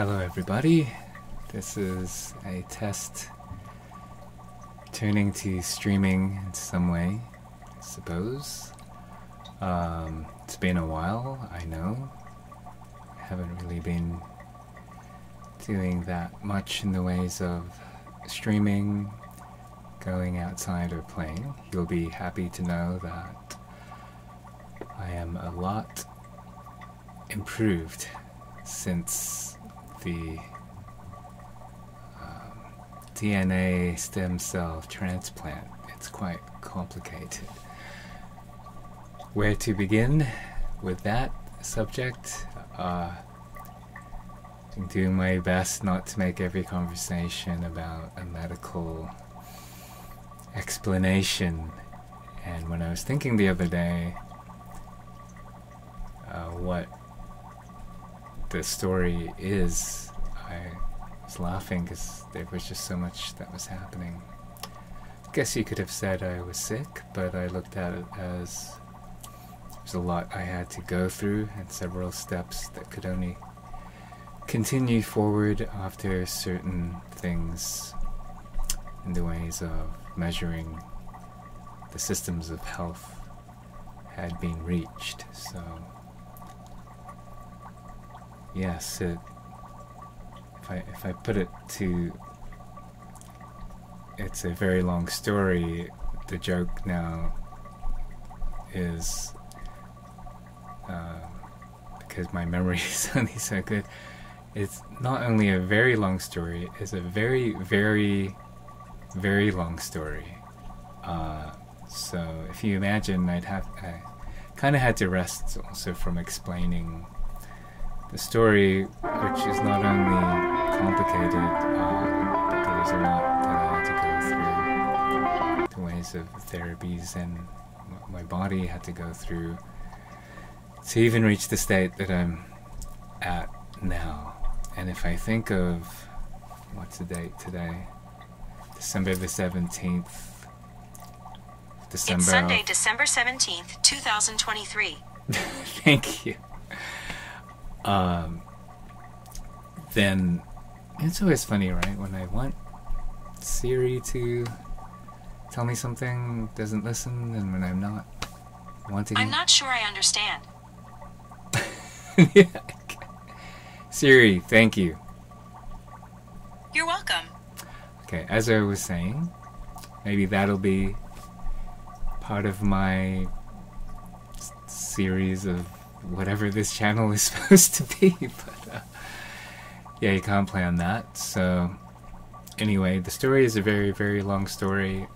Hello everybody, this is a test turning to streaming in some way, I suppose. It's been a while, I know. I haven't really been doing that much in the ways of streaming, going outside or playing. You'll be happy to know that I am a lot improved since the DNA stem cell transplant. It's quite complicated. Where to begin with that subject? I'm doing my best not to make every conversation about a medical explanation. And when I was thinking the other day what the story is, I was laughing because there was just so much that was happening. I guess you could have said I was sick, but I looked at it as there's a lot I had to go through and several steps that could only continue forward after certain things in the ways of measuring the systems of health had been reached. So yes, if I put it to, it's a very long story. The joke now is, because my memory is only so good, it's not only a very long story, it's a very, very, very long story. So if you imagine, I kind of had to rest also from explaining the story, which is not only complicated, but there was a lot that I had to go through, the ways of therapies, and my body had to go through to even reach the state that I'm at now. And if I think of, what's the date today? December the 17th. It's Sunday, December 17th, 2023. Thank you. Then it's always funny, right? When I want Siri to tell me something, doesn't listen, and when I'm not wanting... I'm not sure I understand. Yeah. Siri, thank you. You're welcome. Okay, as I was saying, maybe that'll be part of my series of whatever this channel is supposed to be, but yeah, you can't plan that. So anyway, the story is a very, very long story.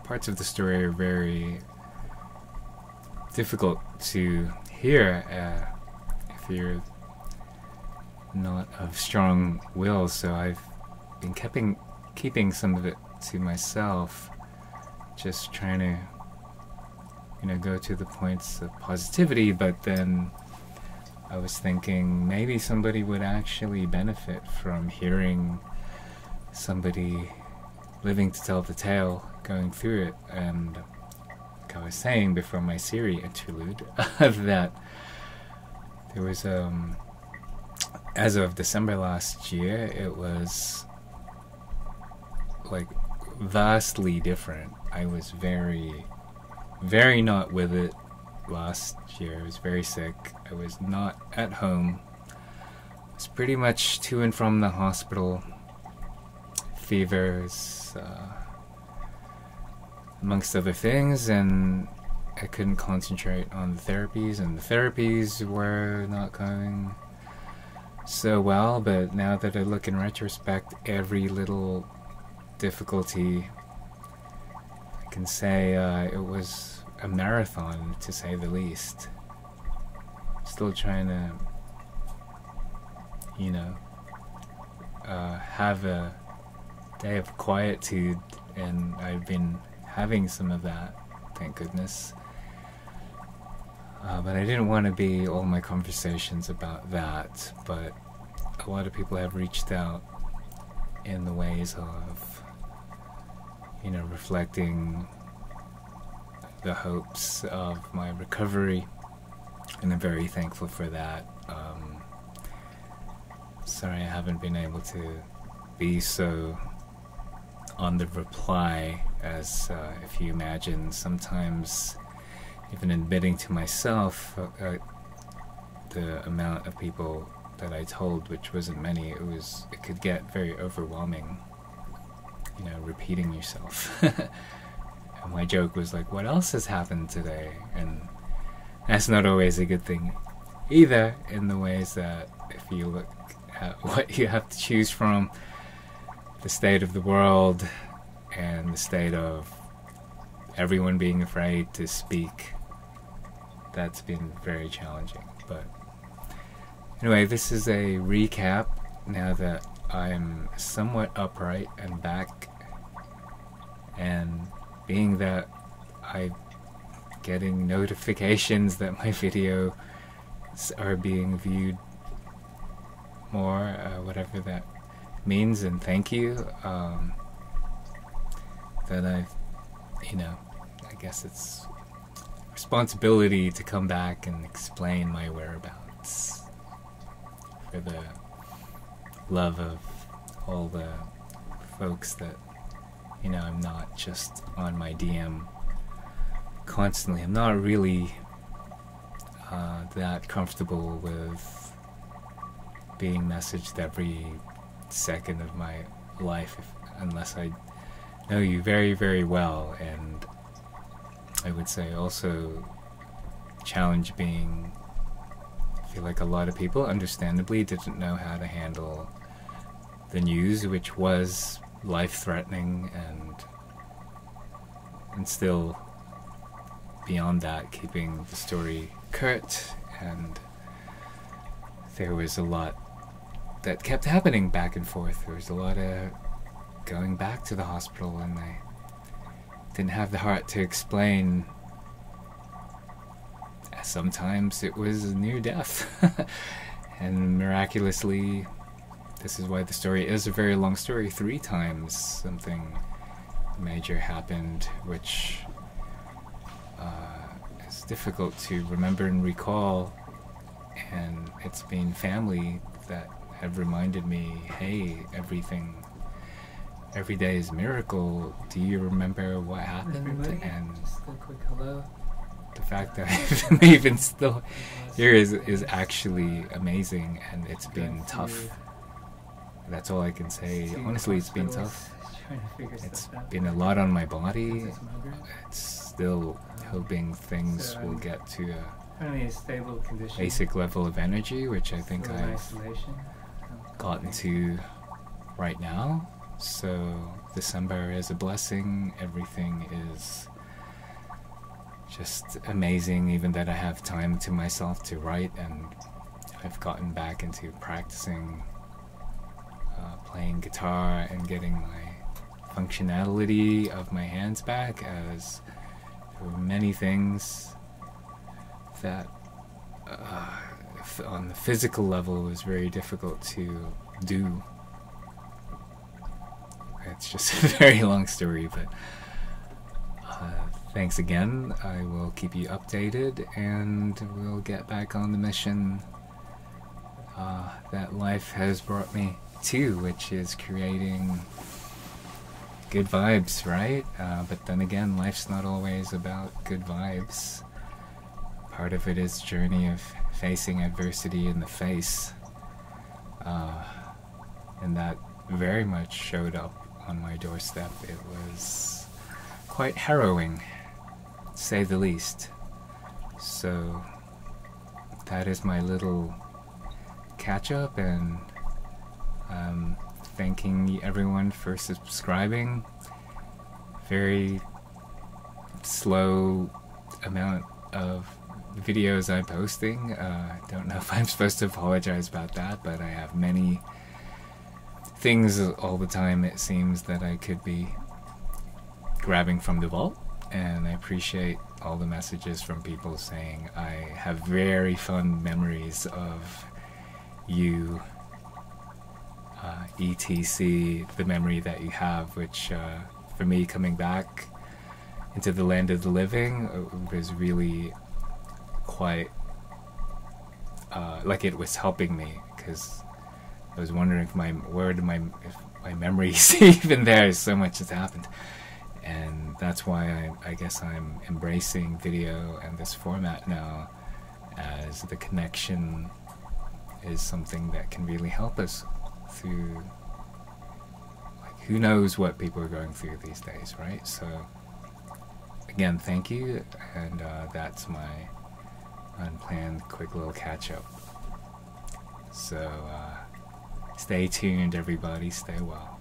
Parts of the story are very difficult to hear if you're not of strong will, so I've been keeping some of it to myself, just trying to go to the points of positivity. But then I was thinking maybe somebody would actually benefit from hearing somebody living to tell the tale going through it. And like I was saying before my Siri interlude, that there was as of December last year, it was like vastly different. I was very, very not with it last year. I was very sick. I was not at home. I was pretty much to and from the hospital. Fevers, amongst other things, and I couldn't concentrate on the therapies, and the therapies were not going so well. But now that I look in retrospect, every little difficulty, I can say it was a marathon, to say the least. Still trying to, have a day of quietude, and I've been having some of that, thank goodness. But I didn't want to be all my conversations about that, but a lot of people have reached out in the ways of, reflecting the hopes of my recovery, and I'm very thankful for that. Sorry I haven't been able to be so on the reply as if you imagine. Sometimes even admitting to myself the amount of people that I told, which wasn't many, it could get very overwhelming, you know, repeating yourself. And my joke was like, what else has happened today? And that's not always a good thing either, in the ways that if you look at what you have to choose from, the state of the world and the state of everyone being afraid to speak, that's been very challenging. But anyway, this is a recap now that I'm somewhat upright and back, and being that I'm getting notifications that my videos are being viewed more, whatever that means, and thank you, that I've, you know, I guess it's responsibility to come back and explain my whereabouts for the love of all the folks that, you know, I'm not just on my DM constantly. I'm not really that comfortable with being messaged every second of my life unless I know you very, very well. And I would say also challenge being, I feel like a lot of people understandably didn't know how to handle the news, which was life-threatening, and still beyond that keeping the story curt. And there was a lot that kept happening back and forth. There was a lot of going back to the hospital, and I didn't have the heart to explain. Sometimes it was near death. And miraculously, this is why the story is a very long story, 3 times something major happened, which is difficult to remember and recall. And it's been family that have reminded me, hey, every day is a miracle. Do you remember what happened? And just a quick hello. The fact that I'm even still here is actually amazing, and it's been tough. That's all I can say. Honestly, it's been tough. It's been a lot on my body. It's still hoping things will get to a stable condition, basic level of energy, which I think I've gotten to right now. So December is a blessing. Everything is just amazing, even that I have time to myself to write, and I've gotten back into practicing playing guitar and getting my functionality of my hands back, as there were many things that on the physical level was very difficult to do. It's just a very long story, but thanks again. I will keep you updated, and we'll get back on the mission that life has brought me to, which is creating good vibes, right? But then again, life's not always about good vibes. Part of it is journey of facing adversity in the face, and that very much showed up on my doorstep. It was quite harrowing, to say the least. So that is my little catch up, and thanking everyone for subscribing. Very slow amount of videos I'm posting. I don't know if I'm supposed to apologize about that, but I have many things all the time, it seems, that I could be grabbing from the vault. And I appreciate all the messages from people saying I have very fond memories of you, etc., the memory that you have, which for me, coming back into the land of the living was really quite like it was helping me, because I was wondering if my memory's even there. So much has happened, and that's why I guess I'm embracing video and this format now, as the connection is something that can really help us through. Like, who knows what people are going through these days, right? So again, thank you, and that's my unplanned quick little catch up. So stay tuned, everybody. Stay well.